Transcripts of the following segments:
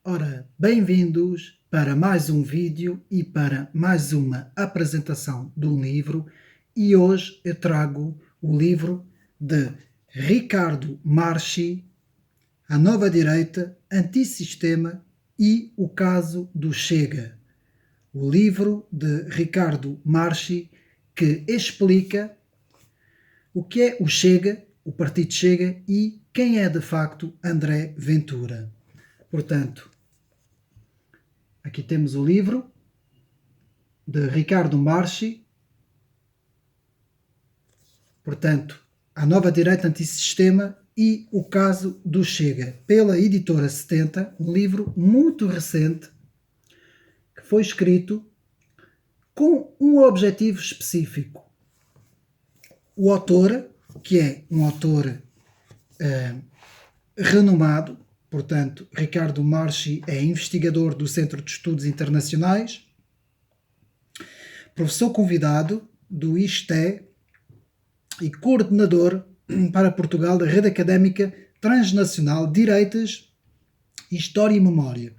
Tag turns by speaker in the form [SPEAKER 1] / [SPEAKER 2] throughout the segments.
[SPEAKER 1] Ora, bem-vindos para mais um vídeo e para mais uma apresentação de um livro, e hoje eu trago o livro de Ricardo Marchi, A Nova Direita, Antissistema e o Caso do Chega. O livro de Ricardo Marchi que explica o que é o Chega, o Partido Chega e quem é de facto André Ventura. Portanto, aqui temos o livro de Ricardo Marchi, portanto, A Nova Direita Antissistema e o Caso do Chega, pela editora 70, um livro muito recente que foi escrito com um objetivo específico. O autor, que é um autor renomado, portanto, Ricardo Marchi é investigador do Centro de Estudos Internacionais, professor convidado do ISTE e coordenador para Portugal da Rede Académica Transnacional Direitas, História e Memória.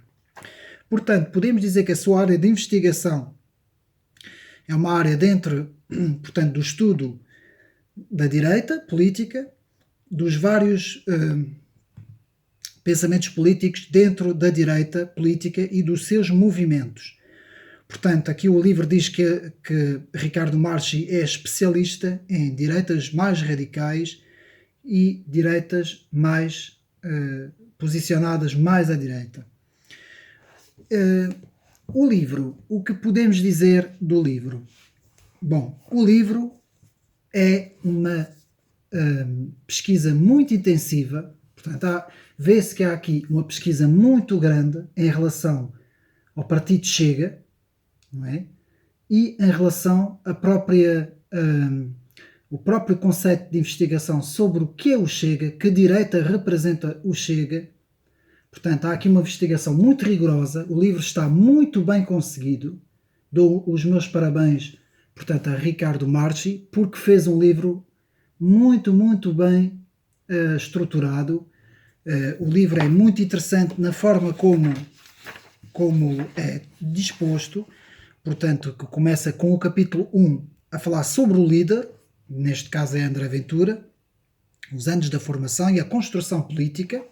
[SPEAKER 1] Portanto, podemos dizer que a sua área de investigação é uma área dentro, portanto, do estudo da direita política, dos vários pensamentos políticos dentro da direita política e dos seus movimentos. Portanto, aqui o livro diz que Ricardo Marchi é especialista em direitas mais radicais e direitas mais posicionadas mais à direita. O livro, o que podemos dizer do livro? Bom, o livro é uma pesquisa muito intensiva, portanto, vê-se que há aqui uma pesquisa muito grande em relação ao Partido Chega, não é? E em relação à própria, o próprio conceito de investigação sobre o que é o Chega, que direita representa o Chega. Portanto, há aqui uma investigação muito rigorosa, o livro está muito bem conseguido, dou os meus parabéns, portanto, a Ricardo Marchi, porque fez um livro muito, muito bem estruturado. O livro é muito interessante na forma como é disposto, portanto, que começa com o capítulo 1 a falar sobre o líder, neste caso é André Ventura, os anos da formação e a construção política.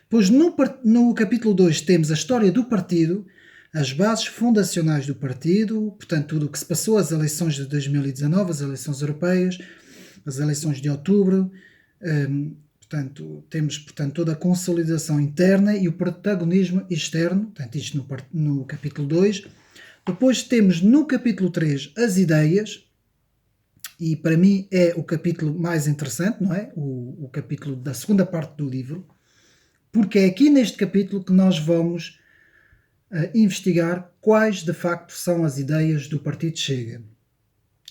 [SPEAKER 1] Pois no capítulo 2 temos a história do partido, as bases fundacionais do partido, portanto tudo o que se passou, as eleições de 2019, as eleições europeias, as eleições de outubro, portanto temos toda a consolidação interna e o protagonismo externo, portanto isto no capítulo 2. Depois temos no capítulo 3 as ideias, e para mim é o capítulo mais interessante, não é? O capítulo da segunda parte do livro, porque é aqui neste capítulo que nós vamos investigar quais de facto são as ideias do Partido Chega.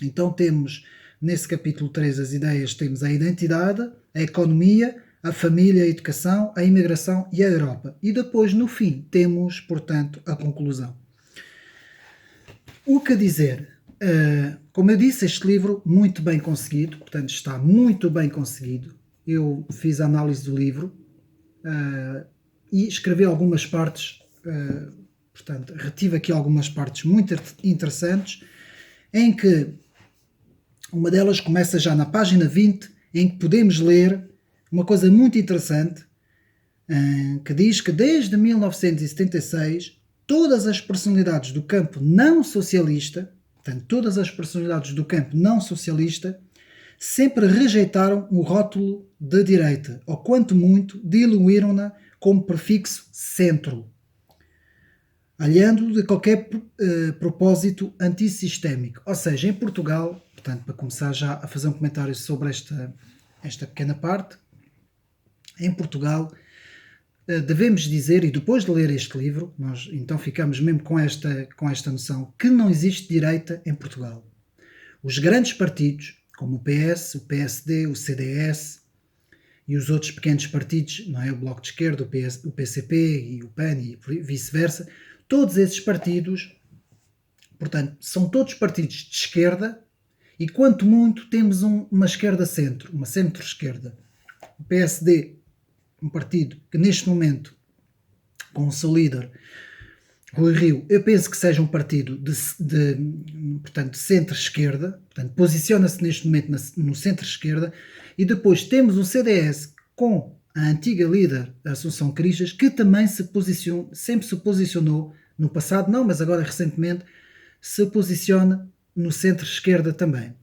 [SPEAKER 1] Então temos nesse capítulo 3 as ideias, temos a identidade, a economia, a família, a educação, a imigração e a Europa. E depois no fim temos, portanto, a conclusão. O que dizer? Como eu disse, este livro muito bem conseguido, portanto está muito bem conseguido. Eu fiz a análise do livro e escrevi algumas partes, portanto retive aqui algumas partes muito interessantes, em que uma delas começa já na página 20, em que podemos ler uma coisa muito interessante, que diz que desde 1976 todas as personalidades do campo não socialista, portanto, todas as personalidades do campo não socialista, sempre rejeitaram o rótulo de direita, ou quanto muito diluíram-na como prefixo centro, alhando de qualquer propósito antissistémico. Ou seja, em Portugal, portanto, para começar já a fazer um comentário sobre esta pequena parte, em Portugal devemos dizer, e depois de ler este livro, nós então ficamos mesmo com esta noção, que não existe direita em Portugal. Os grandes partidos, como o PS, o PSD, o CDS e os outros pequenos partidos, não é? O Bloco de Esquerda, o PCP e o PAN e vice-versa, todos esses partidos, portanto, são todos partidos de esquerda e quanto muito temos uma esquerda-centro, uma centro-esquerda. O PSD, um partido que neste momento com o seu líder, Rui Rio, eu penso que seja um partido portanto, de centro-esquerda, portanto, posiciona-se neste momento no centro-esquerda, e depois temos o CDS com a antiga líder Assunção Cristas, que também sempre se posicionou no passado, não, mas agora recentemente, se posiciona no centro-esquerda também.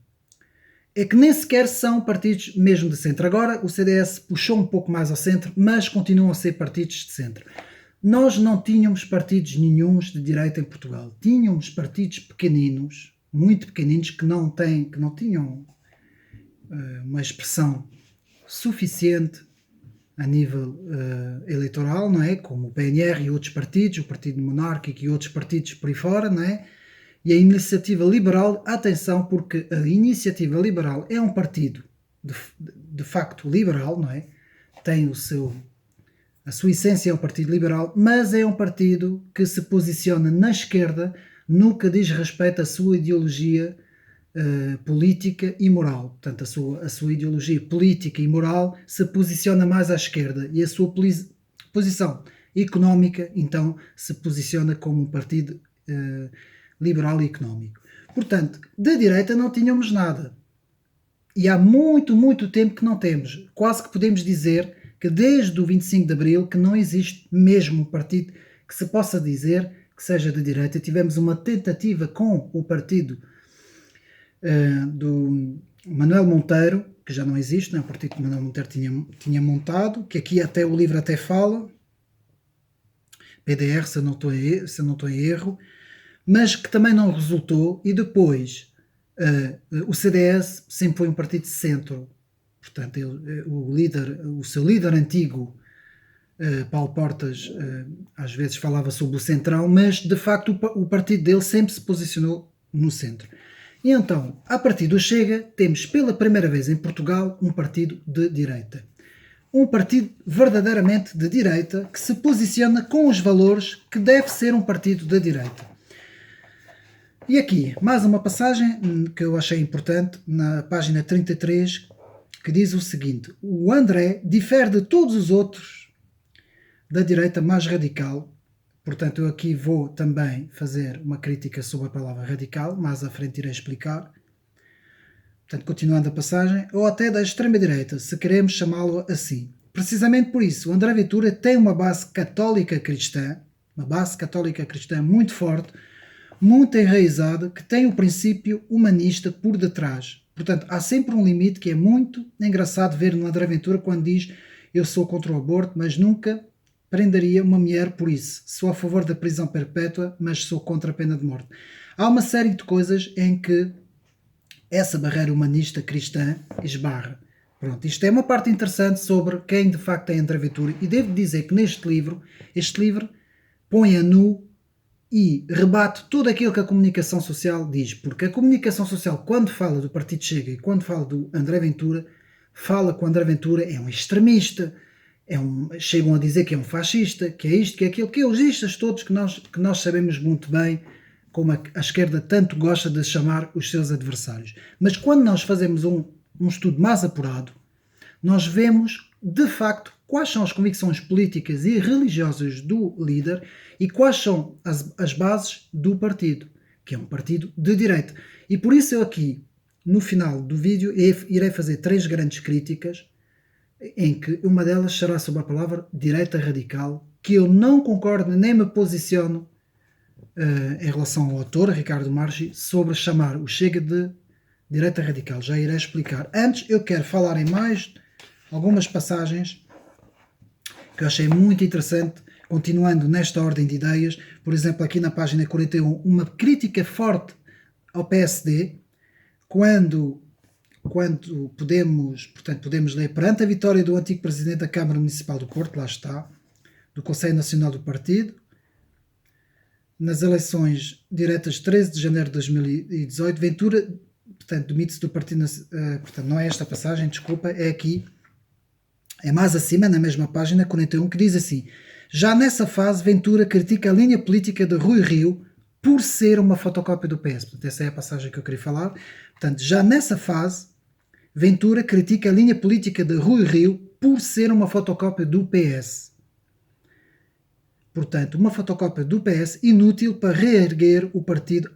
[SPEAKER 1] É que nem sequer são partidos mesmo de centro. Agora o CDS puxou um pouco mais ao centro, mas continuam a ser partidos de centro. Nós não tínhamos partidos nenhuns de direita em Portugal. Tínhamos partidos pequeninos, muito pequeninos, que não tinham uma expressão suficiente a nível eleitoral, não é? Como o PNR e outros partidos, o Partido Monárquico e outros partidos por aí fora, não é? E a Iniciativa Liberal, atenção, porque a Iniciativa Liberal é um partido de facto liberal, não é? Tem a sua essência é um partido liberal, mas é um partido que se posiciona na esquerda no que diz respeito à sua ideologia política e moral. Portanto, a sua ideologia política e moral se posiciona mais à esquerda, e a sua posição económica, então, se posiciona como um partido liberal e económico. Portanto, da direita não tínhamos nada. E há muito, muito tempo que não temos. Quase que podemos dizer que desde o 25 de Abril que não existe mesmo um partido que se possa dizer que seja de direita. Tivemos uma tentativa com o partido do Manuel Monteiro, que já não existe, não é? O partido que Manuel Monteiro tinha montado, que aqui até o livro até fala, PDR, se eu não estou em erro, mas que também não resultou. E depois o CDS sempre foi um partido de centro. Portanto, o seu líder antigo, Paulo Portas, às vezes falava sobre o centrão, mas de facto o partido dele sempre se posicionou no centro. E então, a partir do Chega, temos pela primeira vez em Portugal um partido de direita. Um partido verdadeiramente de direita que se posiciona com os valores que deve ser um partido de direita. E aqui, mais uma passagem que eu achei importante, na página 33, que diz o seguinte: o André difere de todos os outros da direita mais radical. Portanto, eu aqui vou também fazer uma crítica sobre a palavra radical, mais à frente irei explicar. Portanto, continuando a passagem, ou até da extrema-direita, se queremos chamá-lo assim. Precisamente por isso, o André Ventura tem uma base católica cristã muito forte, muito enraizada, que tem o princípio humanista por detrás. Portanto, há sempre um limite que é muito engraçado ver no André Ventura quando diz: eu sou contra o aborto, mas nunca prenderia uma mulher por isso. Sou a favor da prisão perpétua, mas sou contra a pena de morte. Há uma série de coisas em que essa barreira humanista cristã esbarra. Pronto, isto é uma parte interessante sobre quem de facto é André Ventura, e devo dizer que este livro põe a nu e rebate tudo aquilo que a comunicação social diz, porque a comunicação social, quando fala do Partido Chega e quando fala do André Ventura, fala que o André Ventura é um extremista, chegam a dizer que é um fascista, que é isto, que é aquilo, que é os istas todos que nós sabemos muito bem, como a esquerda tanto gosta de chamar os seus adversários. Mas quando nós fazemos um estudo mais apurado, nós vemos de facto quais são as convicções políticas e religiosas do líder e quais são as bases do partido, que é um partido de direita. E por isso eu aqui, no final do vídeo, irei fazer 3 grandes críticas, em que uma delas será sobre a palavra direita radical, que eu não concordo nem me posiciono em relação ao autor, Ricardo Marchi, sobre chamar o Chega de direita radical. Já irei explicar. Antes, eu quero falar em mais algumas passagens que eu achei muito interessante, continuando nesta ordem de ideias. Por exemplo, aqui na página 41, uma crítica forte ao PSD, quando podemos ler: perante a vitória do antigo presidente da Câmara Municipal do Porto, lá está, do Conselho Nacional do Partido, nas eleições diretas de 13 de janeiro de 2018, Ventura, portanto, demite-se do partido, portanto, não é esta passagem, desculpa, é aqui, é mais acima, na mesma página 41, que diz assim: já nessa fase, Ventura critica a linha política de Rui Rio por ser uma fotocópia do PS. Portanto, essa é a passagem que eu queria falar. Portanto, já nessa fase, Ventura critica a linha política de Rui Rio por ser uma fotocópia do PS. portanto, uma fotocópia do PS inútil para reerguer o partido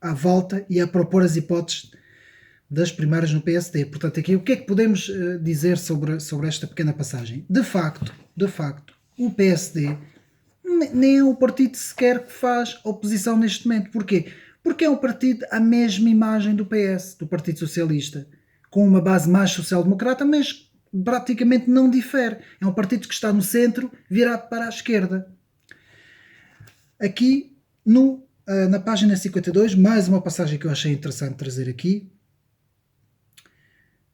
[SPEAKER 1] à volta e a propor as hipóteses das primárias no PSD. Portanto, aqui o que é que podemos dizer sobre esta pequena passagem? De facto, o PSD nem é o partido sequer que faz oposição neste momento. Porquê? Porque é um partido à mesma imagem do PS, do Partido Socialista, com uma base mais social-democrata, mas praticamente não difere. É um partido que está no centro, virado para a esquerda. Aqui, na página 52, mais uma passagem que eu achei interessante trazer aqui,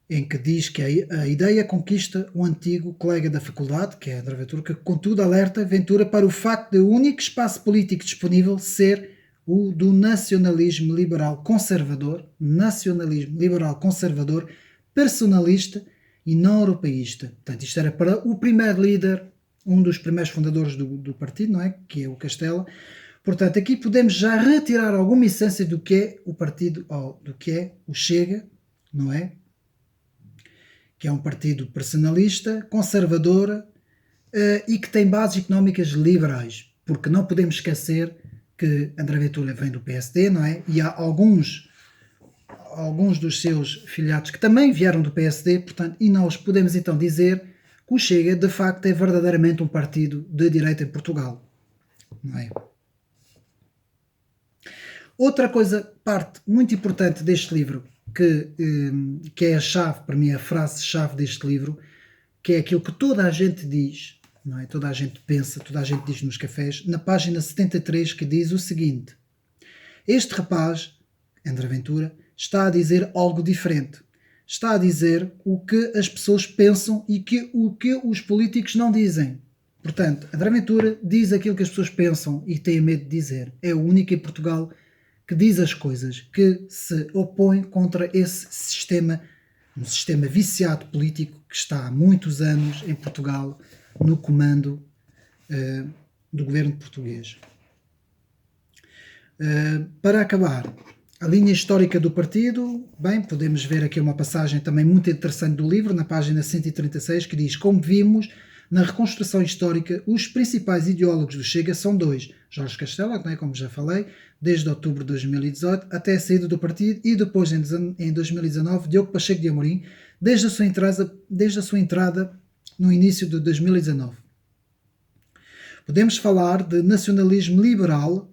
[SPEAKER 1] em que diz que a ideia conquista um antigo colega da faculdade, que é André Ventura, que contudo alerta Ventura para o facto de o único espaço político disponível ser o do nacionalismo liberal conservador, personalista e não europeísta. Portanto, isto era para o primeiro líder, um dos primeiros fundadores do partido, não é? Que é o Castela. Portanto, aqui podemos já retirar alguma essência do que é o partido, ou do que é o Chega, não é? Que é um partido personalista, conservador e que tem bases económicas liberais, porque não podemos esquecer que André Ventura vem do PSD, não é? E há alguns dos seus filiados que também vieram do PSD, portanto, e nós podemos então dizer que o Chega, de facto, é verdadeiramente um partido de direita em Portugal, não é? Outra coisa, parte muito importante deste livro, que é a chave, para mim, a frase-chave deste livro, que é aquilo que toda a gente diz, não é? Toda a gente pensa, toda a gente diz nos cafés, na página 73, que diz o seguinte: este rapaz, André Ventura, está a dizer algo diferente. Está a dizer o que as pessoas pensam e o que os políticos não dizem. Portanto, André Ventura diz aquilo que as pessoas pensam e têm medo de dizer. É o único em Portugal que diz as coisas, que se opõe contra esse sistema, um sistema viciado político que está há muitos anos em Portugal no comando do governo português. Para acabar, a linha histórica do partido, bem, podemos ver aqui uma passagem também muito interessante do livro, na página 136, que diz: como vimos, na reconstrução histórica, os principais ideólogos do Chega são dois: Jorge Castelo, não é, como já falei, desde outubro de 2018 até a saída do partido, e depois, em 2019, Diogo Pacheco de Amorim, desde a sua entrada no início de 2019. Podemos falar de nacionalismo liberal,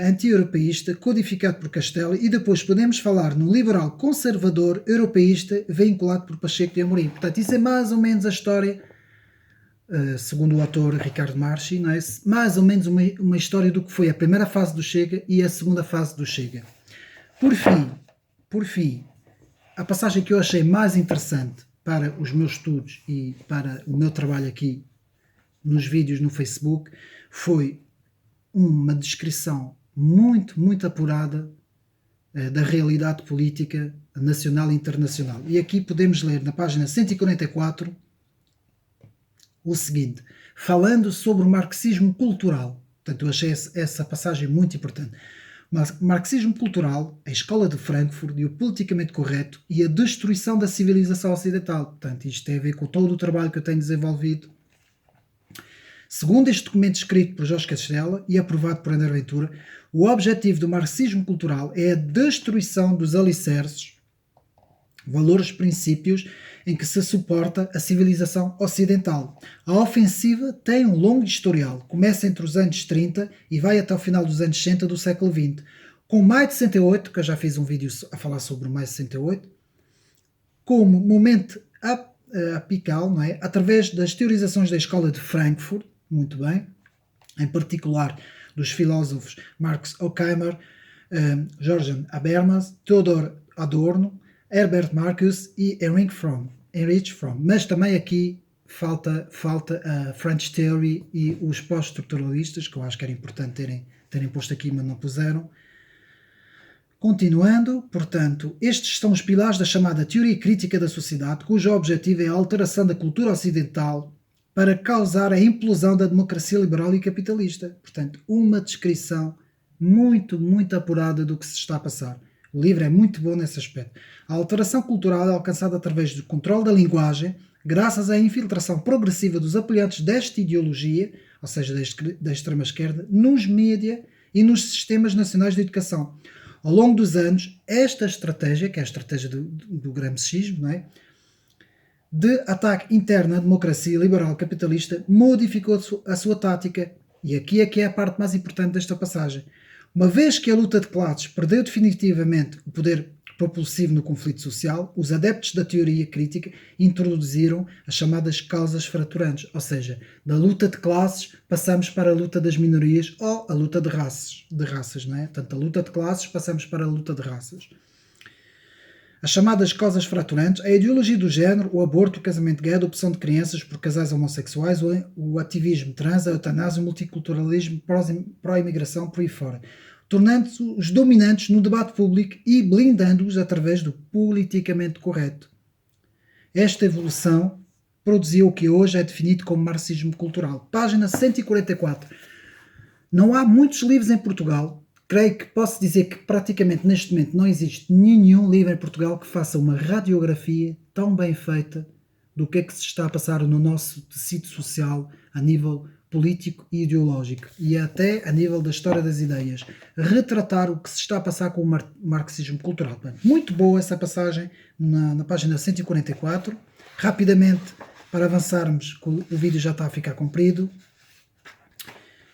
[SPEAKER 1] anti-europeísta, codificado por Castelo, e depois podemos falar no liberal conservador europeísta, vinculado por Pacheco de Amorim. Portanto, isso é mais ou menos a história, segundo o autor Ricardo Marchi, não é? Mais ou menos uma história do que foi a primeira fase do Chega e a segunda fase do Chega. Por fim, a passagem que eu achei mais interessante para os meus estudos e para o meu trabalho aqui nos vídeos no Facebook foi uma descrição muito, muito apurada da realidade política nacional e internacional. E aqui podemos ler na página 144 o seguinte, falando sobre o marxismo cultural. Portanto, eu achei essa passagem muito importante. Marxismo cultural, a escola de Frankfurt e o politicamente correto e a destruição da civilização ocidental. Portanto, isto tem a ver com todo o trabalho que eu tenho desenvolvido. Segundo este documento escrito por Jorge Castelo e aprovado por André Ventura, o objetivo do marxismo cultural é a destruição dos alicerces, valores, princípios em que se suporta a civilização ocidental. A ofensiva tem um longo historial, começa entre os anos 30 e vai até o final dos anos 60 do século XX. Com Maio de 68, que eu já fiz um vídeo a falar sobre o Maio de 68, como momento apical, não é? Através das teorizações da escola de Frankfurt, muito bem, em particular dos filósofos Marx Horkheimer, George Habermas, Theodor Adorno, Herbert Marcuse e Erich Fromm. Mas também aqui falta a French Theory e os pós-estruturalistas, que eu acho que era importante terem posto aqui, mas não puseram. Continuando, portanto, estes são os pilares da chamada teoria crítica da sociedade, cujo objetivo é a alteração da cultura ocidental para causar a implosão da democracia liberal e capitalista. Portanto, uma descrição muito, muito apurada do que se está a passar. O livro é muito bom nesse aspecto. A alteração cultural é alcançada através do controle da linguagem, graças à infiltração progressiva dos apoiantes desta ideologia, ou seja, da extrema-esquerda, nos mídia e nos sistemas nacionais de educação. Ao longo dos anos, esta estratégia, que é a estratégia do gramscismo, não é? De ataque interno à democracia liberal capitalista, modificou a sua tática. E aqui é que é a parte mais importante desta passagem. Uma vez que a luta de classes perdeu definitivamente o poder propulsivo no conflito social, os adeptos da teoria crítica introduziram as chamadas causas fraturantes, ou seja, da luta de classes passamos para a luta das minorias ou a luta de raças, não é? Portanto, a luta de classes passamos para a luta de raças. As chamadas causas fraturantes, a ideologia do género, o aborto, o casamento gay, a adopção de crianças por casais homossexuais, o ativismo trans, a eutanásia, o multiculturalismo, pró-imigração, por aí fora, tornando-se os dominantes no debate público e blindando-os através do politicamente correto. Esta evolução produziu o que hoje é definido como marxismo cultural. Página 144. Não há muitos livros em Portugal. Creio que posso dizer que praticamente neste momento não existe nenhum livro em Portugal que faça uma radiografia tão bem feita do que é que se está a passar no nosso tecido social a nível político e ideológico e até a nível da história das ideias. Retratar o que se está a passar com o marxismo cultural. Muito boa essa passagem na página 144. Rapidamente, para avançarmos, o vídeo já está a ficar comprido.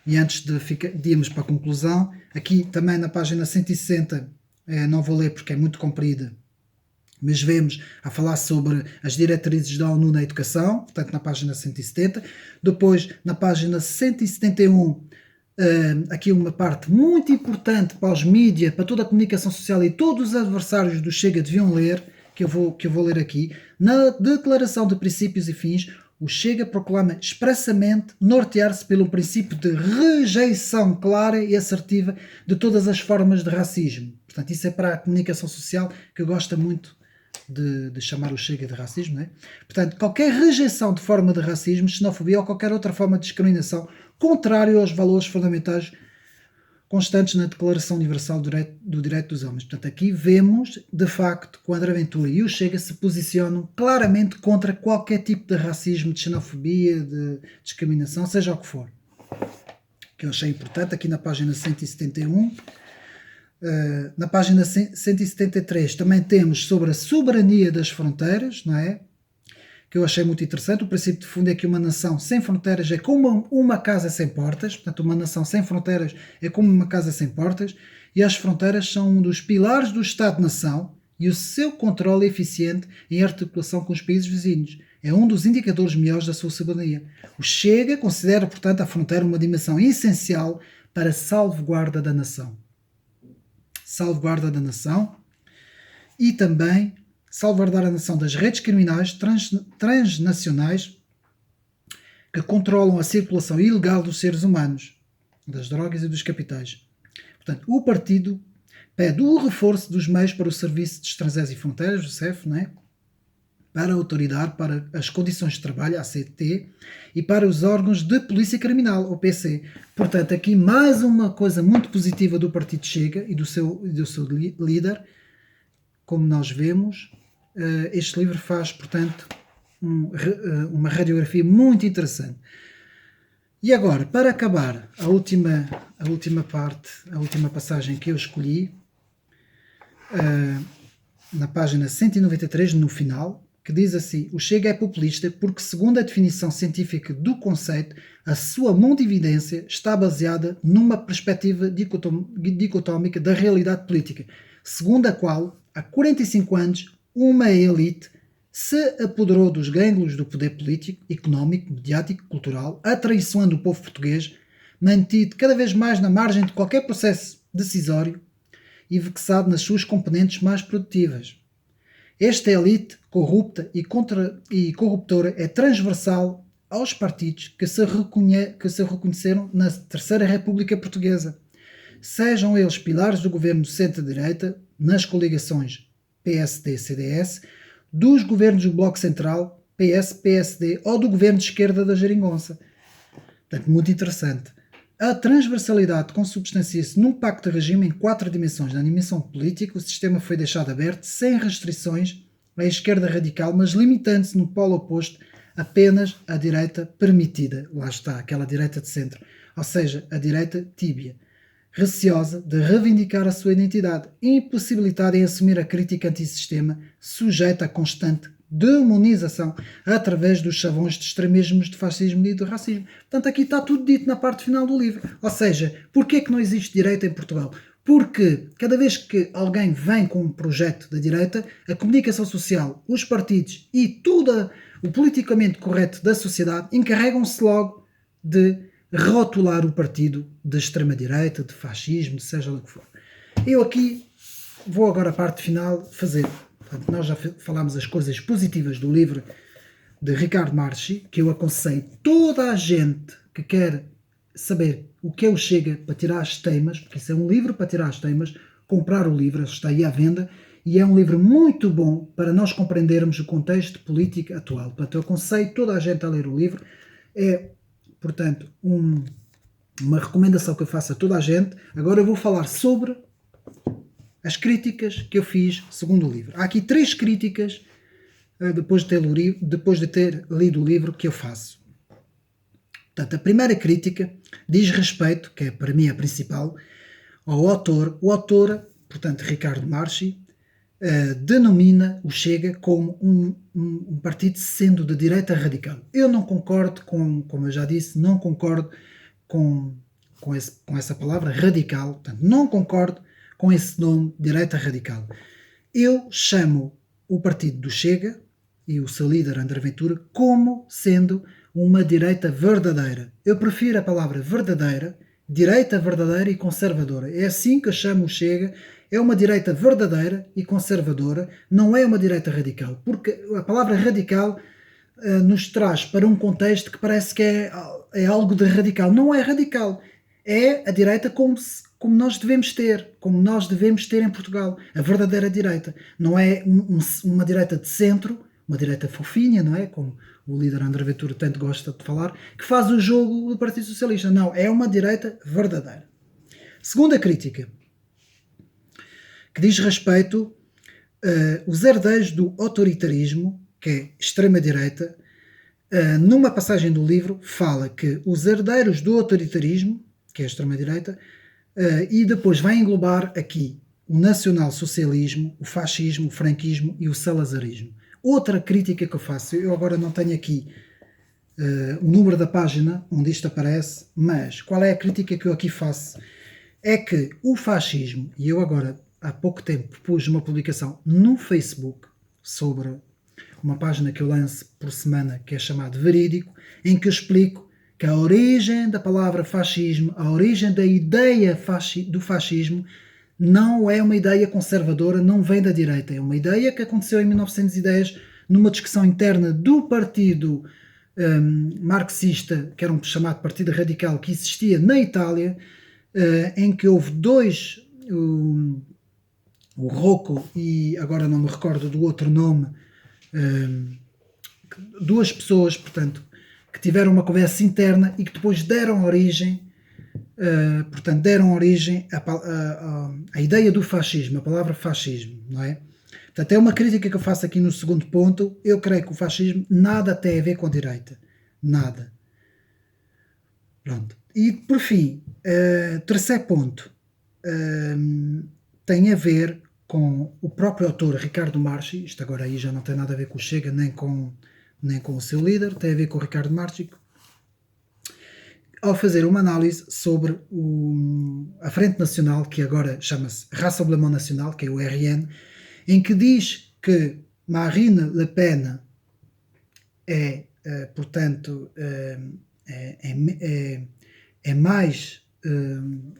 [SPEAKER 1] E antes de irmos para a conclusão, aqui também na página 160, não vou ler porque é muito comprida, mas vemos a falar sobre as diretrizes da ONU na educação, portanto na página 170. Depois, na página 171, aqui uma parte muito importante para os mídias, para toda a comunicação social e todos os adversários do Chega deviam ler, que eu vou ler aqui. Na Declaração de Princípios e Fins, o Chega proclama expressamente nortear-se pelo princípio de rejeição clara e assertiva de todas as formas de racismo. Portanto, isso é para a comunicação social, que gosta muito de chamar o Chega de racismo, não é? Portanto, qualquer rejeição de forma de racismo, xenofobia ou qualquer outra forma de discriminação contrário aos valores fundamentais constantes na Declaração Universal do Direito dos Homens. Portanto, aqui vemos, de facto, que o André Ventura e o Chega se posicionam claramente contra qualquer tipo de racismo, de xenofobia, de discriminação, seja o que for. Que eu achei importante, aqui na página 171. Na página 173 também temos sobre a soberania das fronteiras, não é? Que eu achei muito interessante. O princípio de fundo é que uma nação sem fronteiras é como uma casa sem portas. Portanto, uma nação sem fronteiras é como uma casa sem portas, e as fronteiras são um dos pilares do Estado-nação e o seu controle eficiente em articulação com os países vizinhos é um dos indicadores melhores da sua soberania. O Chega considera, portanto, a fronteira uma dimensão essencial para a salvaguarda da nação. Salvaguarda da nação e também salvaguardar a nação das redes criminais transnacionais que controlam a circulação ilegal dos seres humanos, das drogas e dos capitais. Portanto, o partido pede o reforço dos meios para o Serviço de Estrangeiros e Fronteiras, o CEF, não é? Para a autoridade, para as condições de trabalho, a ACT, e para os órgãos de polícia criminal, o PC. Portanto, aqui mais uma coisa muito positiva do Partido Chega e do seu líder. Como nós vemos, este livro faz, portanto, uma radiografia muito interessante. E agora, para acabar, a última parte, a última passagem que eu escolhi, na página 193, no final, que diz assim: o Chega é populista porque, segundo a definição científica do conceito, a sua mundividência está baseada numa perspectiva dicotómica da realidade política, segundo a qual, há 45 anos, uma elite se apoderou dos gânglios do poder político, económico, mediático, cultural, atraiçoando o povo português, mantido cada vez mais na margem de qualquer processo decisório e fixado nas suas componentes mais produtivas. Esta elite corrupta e corruptora é transversal aos partidos que se reconheceram na Terceira República Portuguesa, sejam eles pilares do governo do centro-direita, nas coligações PSD-CDS, dos governos do Bloco Central, PS-PSD, ou do governo de esquerda da Geringonça. Portanto, muito interessante. A transversalidade consubstancia-se num pacto de regime em 4 dimensões. Na dimensão política, o sistema foi deixado aberto, sem restrições a esquerda radical, mas limitando-se no polo oposto apenas à direita permitida. Lá está, aquela direita de centro. Ou seja, a direita tíbia, receosa de reivindicar a sua identidade, impossibilitada em assumir a crítica antissistema, sujeita a constante demonização através dos chavões de extremismos, de fascismo e de racismo. Portanto, aqui está tudo dito na parte final do livro. Ou seja, porquê que não existe direita em Portugal? Porque cada vez que alguém vem com um projeto da direita, a comunicação social, os partidos e tudo o politicamente correto da sociedade encarregam-se logo de rotular o partido de extrema-direita, de fascismo, seja o que for. Eu aqui vou agora à parte final fazer. Portanto, nós já falámos as coisas positivas do livro de Ricardo Marchi, que eu aconselho toda a gente que quer saber o que é o Chega para tirar as teimas, porque isso é um livro para tirar as teimas, comprar o livro, está aí à venda, e é um livro muito bom para nós compreendermos o contexto político atual. Portanto, eu aconselho toda a gente a ler o livro. É, portanto, uma recomendação que eu faço a toda a gente. Agora eu vou falar sobre as críticas que eu fiz segundo o livro. Há aqui 3 críticas depois de ter lido o livro que eu faço. Portanto, a primeira crítica diz respeito, que é para mim a principal, ao autor. O autor, portanto, Ricardo Marchi, denomina o Chega como um partido sendo de direita radical. Eu não concordo como eu já disse, não concordo com essa palavra radical, portanto, não concordo com esse nome, direita radical. Eu chamo o partido do Chega e o seu líder André Ventura como sendo uma direita verdadeira. Eu prefiro a palavra verdadeira, direita verdadeira e conservadora. É assim que eu chamo o Chega. É uma direita verdadeira e conservadora, não é uma direita radical, porque a palavra radical nos traz para um contexto que parece que é algo de radical. Não é radical, é a direita como nós devemos ter, como nós devemos ter em Portugal, a verdadeira direita. Não é uma direita de centro, uma direita fofinha, não é? Como o líder André Ventura tanto gosta de falar, que faz o jogo do Partido Socialista. Não, é uma direita verdadeira. Segunda crítica, que diz respeito os herdeiros do autoritarismo, que é extrema-direita, numa passagem do livro fala que os herdeiros do autoritarismo, que é a extrema-direita, e depois vai englobar aqui o nacional-socialismo, o fascismo, o franquismo e o salazarismo. Outra crítica que eu faço, eu agora não tenho aqui o número da página onde isto aparece, mas qual é a crítica que eu aqui faço? É que o fascismo, e eu agora há pouco tempo pus uma publicação no Facebook sobre uma página que eu lanço por semana que é chamada Verídico, em que eu explico que a origem da palavra fascismo, a origem da ideia do fascismo não é uma ideia conservadora, não vem da direita, é uma ideia que aconteceu em 1910 numa discussão interna do partido marxista, que era um chamado Partido Radical, que existia na Itália, em que houve dois, o Rocco e agora não me recordo do outro nome, duas pessoas, portanto, que tiveram uma conversa interna e que depois deram origem, à ideia do fascismo, a palavra fascismo, não é? Portanto, é uma crítica que eu faço aqui no segundo ponto. Eu creio que o fascismo nada tem a ver com a direita. Nada. Pronto. E, por fim, terceiro ponto, tem a ver com o próprio autor Ricardo Marchi. Isto agora aí já não tem nada a ver com o Chega, nem com o seu líder, tem a ver com o Ricardo Marchi, ao fazer uma análise sobre a Frente Nacional, que agora chama-se Rassemblement National, que é o RN, em que diz que Marine Le Pen portanto, é mais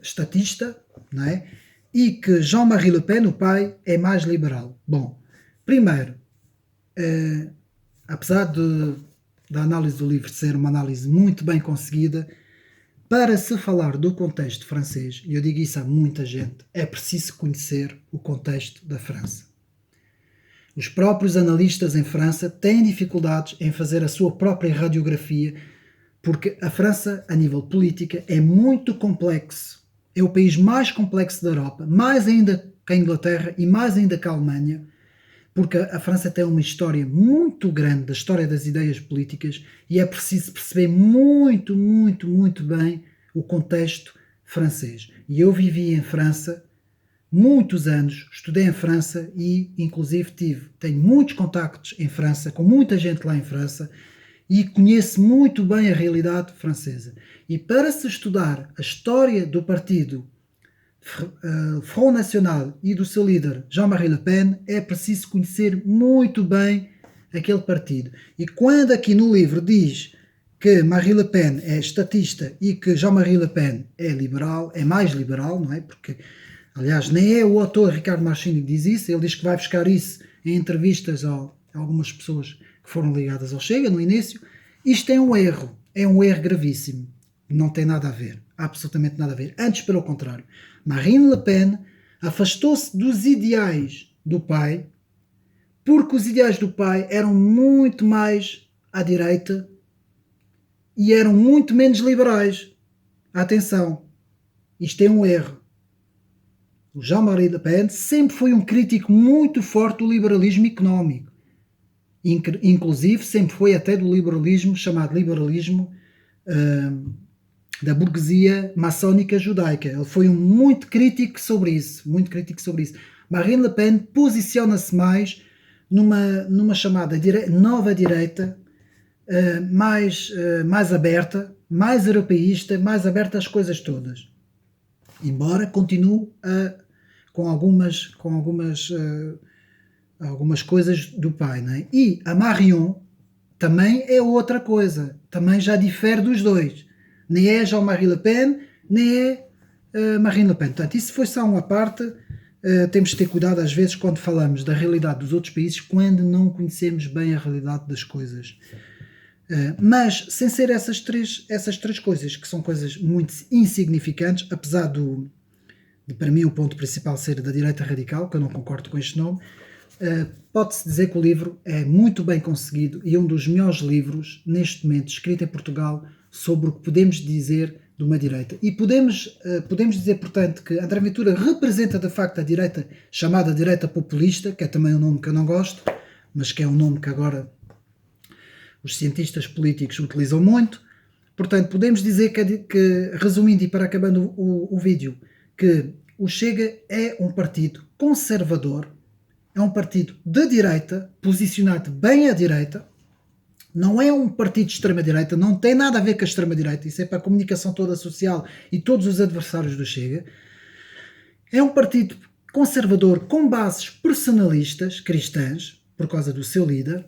[SPEAKER 1] estatista, não é? E que Jean-Marie Le Pen, o pai, é mais liberal. Bom, primeiro, apesar da análise do livro ser uma análise muito bem conseguida, para se falar do contexto francês, e eu digo isso a muita gente, é preciso conhecer o contexto da França. Os próprios analistas em França têm dificuldades em fazer a sua própria radiografia, porque a França, a nível política, é muito complexo. É o país mais complexo da Europa, mais ainda que a Inglaterra e mais ainda que a Alemanha, porque a França tem uma história muito grande da história das ideias políticas e é preciso perceber muito, muito, muito bem o contexto francês. E eu vivi em França muitos anos, estudei em França e, inclusive, tenho muitos contactos em França, com muita gente lá em França, e conheço muito bem a realidade francesa. E para se estudar a história do partido Front National e do seu líder Jean-Marie Le Pen, é preciso conhecer muito bem aquele partido. E quando aqui no livro diz que Marie Le Pen é estatista e que Jean-Marie Le Pen é liberal, é mais liberal, não é? Porque, aliás, nem é o autor Ricardo Marchini que diz isso, ele diz que vai buscar isso em entrevistas a algumas pessoas que foram ligadas ao Chega no início. Isto é um erro gravíssimo. Não tem nada a ver, absolutamente nada a ver. Antes, pelo contrário, Marine Le Pen afastou-se dos ideais do pai, porque os ideais do pai eram muito mais à direita e eram muito menos liberais. Atenção, isto é um erro. O Jean-Marie Le Pen sempre foi um crítico muito forte do liberalismo económico. Inclusive, sempre foi até do liberalismo, chamado liberalismo da burguesia maçónica judaica. Ele foi muito crítico sobre isso, Marine Le Pen posiciona-se mais numa chamada nova direita, mais aberta, mais europeísta, mais aberta às coisas todas. Embora continue com algumas coisas do pai, não é? E a Marion também é outra coisa, também já difere dos dois. Nem é Jean-Marie Le Pen, nem é Marine Le Pen. Portanto, isso foi só uma parte. Temos de ter cuidado às vezes quando falamos da realidade dos outros países, quando não conhecemos bem a realidade das coisas. Mas sem ser essas três coisas, que são coisas muito insignificantes, apesar de para mim o ponto principal ser da direita radical, que eu não concordo com este nome, pode-se dizer que o livro é muito bem conseguido e é um dos melhores livros neste momento escrito em Portugal sobre o que podemos dizer de uma direita. E podemos dizer, portanto, que André Ventura representa de facto a direita chamada direita populista, que é também um nome que eu não gosto, mas que é um nome que agora os cientistas políticos utilizam muito. Portanto, podemos dizer que resumindo e para acabando o vídeo, que o Chega é um partido conservador, é um partido de direita, posicionado bem à direita, não é um partido de extrema-direita, não tem nada a ver com a extrema-direita, isso é para a comunicação toda social e todos os adversários do Chega. É um partido conservador com bases personalistas, cristãs, por causa do seu líder.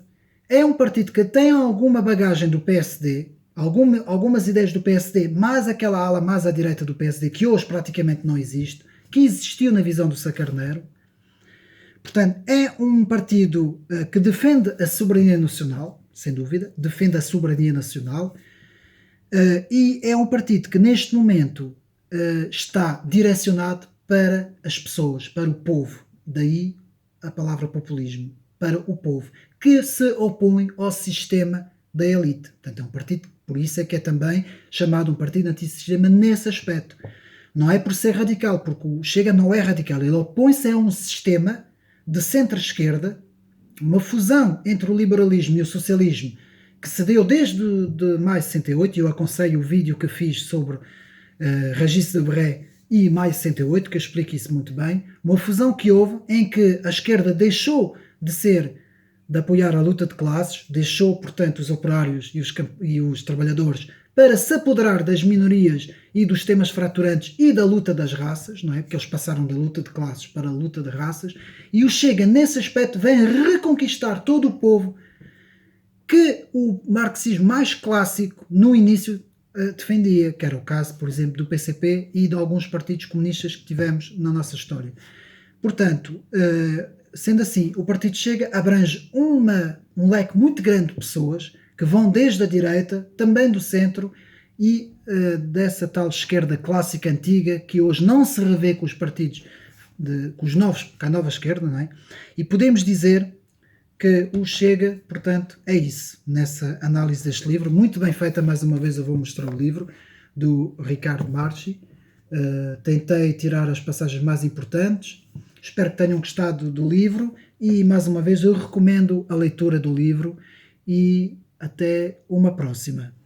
[SPEAKER 1] É um partido que tem alguma bagagem do PSD, algumas ideias do PSD, mais aquela ala mais à direita do PSD, que hoje praticamente não existe, que existiu na visão do Sá Carneiro. Portanto, é um partido que defende a soberania nacional, sem dúvida, defende a soberania nacional, e é um partido que neste momento está direcionado para as pessoas, para o povo. Daí a palavra populismo, para o povo, que se opõe ao sistema da elite. Portanto, é um partido, por isso é que é também chamado um partido antissistema nesse aspecto. Não é por ser radical, porque o Chega não é radical, ele opõe-se a um sistema de centro-esquerda, uma fusão entre o liberalismo e o socialismo que se deu desde maio de 68, e eu aconselho o vídeo que fiz sobre Régis Debray e maio de 68, que explica isso muito bem, uma fusão que houve em que a esquerda deixou de apoiar a luta de classes, deixou, portanto, os operários e os trabalhadores para se apoderar das minorias e dos temas fraturantes e da luta das raças, não é? Porque eles passaram da luta de classes para a luta de raças, e o Chega, nesse aspecto, vem reconquistar todo o povo que o marxismo mais clássico, no início, defendia, que era o caso, por exemplo, do PCP e de alguns partidos comunistas que tivemos na nossa história. Portanto, sendo assim, o Partido Chega abrange um leque muito grande de pessoas que vão desde a direita, também do centro e dessa tal esquerda clássica antiga que hoje não se revê com os partidos, com os novos, com a nova esquerda, não é? E podemos dizer que o Chega, portanto, é isso, nessa análise deste livro, muito bem feita, mais uma vez eu vou mostrar o livro, do Ricardo Marchi. Tentei tirar as passagens mais importantes, espero que tenham gostado do livro, e mais uma vez eu recomendo a leitura do livro e até uma próxima.